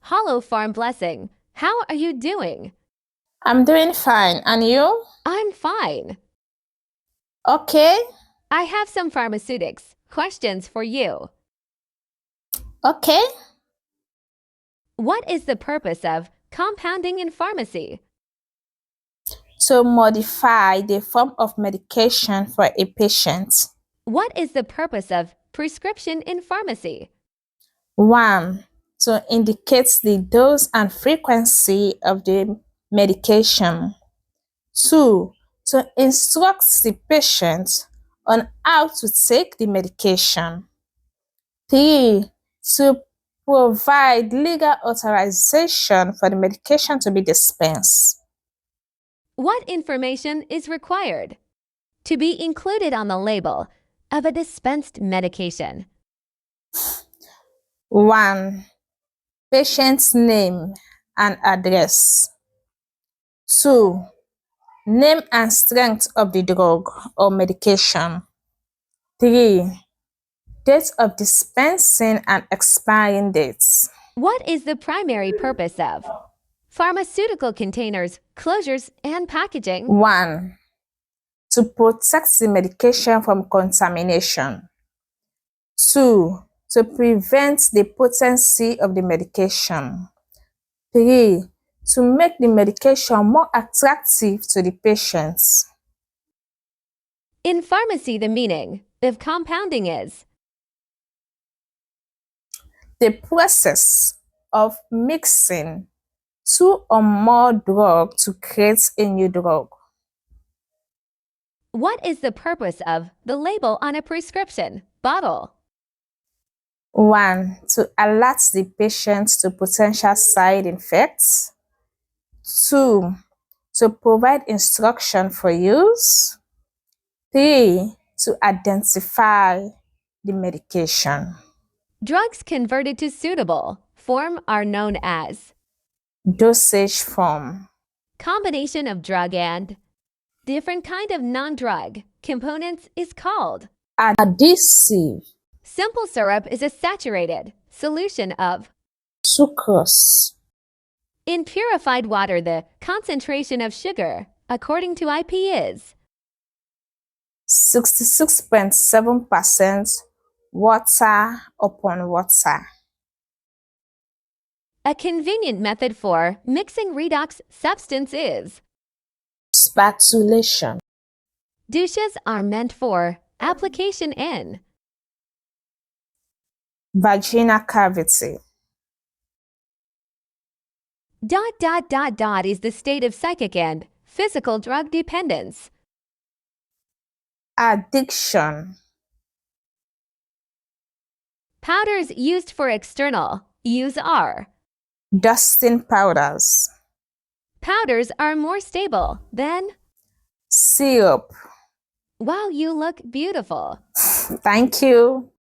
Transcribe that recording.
Hello, Farm Blessing. How are you doing? I'm doing fine. And you? I'm fine. Okay. I have some pharmaceutics questions for you. Okay. What is the purpose of compounding in pharmacy? To modify the form of medication for a patient. What is the purpose of prescription in pharmacy? 1. To indicate the dose and frequency of the medication. 2. To instruct the patient on how to take the medication. 3. To provide legal authorization for the medication to be dispensed. What information is required to be included on the label of a dispensed medication? 1. Patient's name and address. 2. Name and strength of the drug or medication. 3. Date of dispensing and expiring dates. What is the primary purpose of pharmaceutical containers, closures, and packaging? 1. To protect the medication from contamination. 2. To prevent the potency of the medication. 3. To make the medication more attractive to the patients. In pharmacy, the meaning of compounding is the process of mixing two or more drugs to create a new drug. what is the purpose of the label on a prescription bottle? 1. To alert the patient to potential side effects. 2. To provide instruction for use. 3. To identify the medication. Drugs converted to suitable form are known as Dosage form. combination of drug and different kind of non-drug components is called Adhesive. simple syrup is a saturated solution of Sucrose. in purified water the concentration of sugar according to IP is 66.7% water upon water. a convenient method for mixing redox substance is Spatulation. douches are meant for application in Vaginal cavity. ... is the state of psychic and physical drug dependence. Addiction. Powders used for external use are Dusting powders. powders are more stable than Syrup. wow, you look beautiful. Thank you.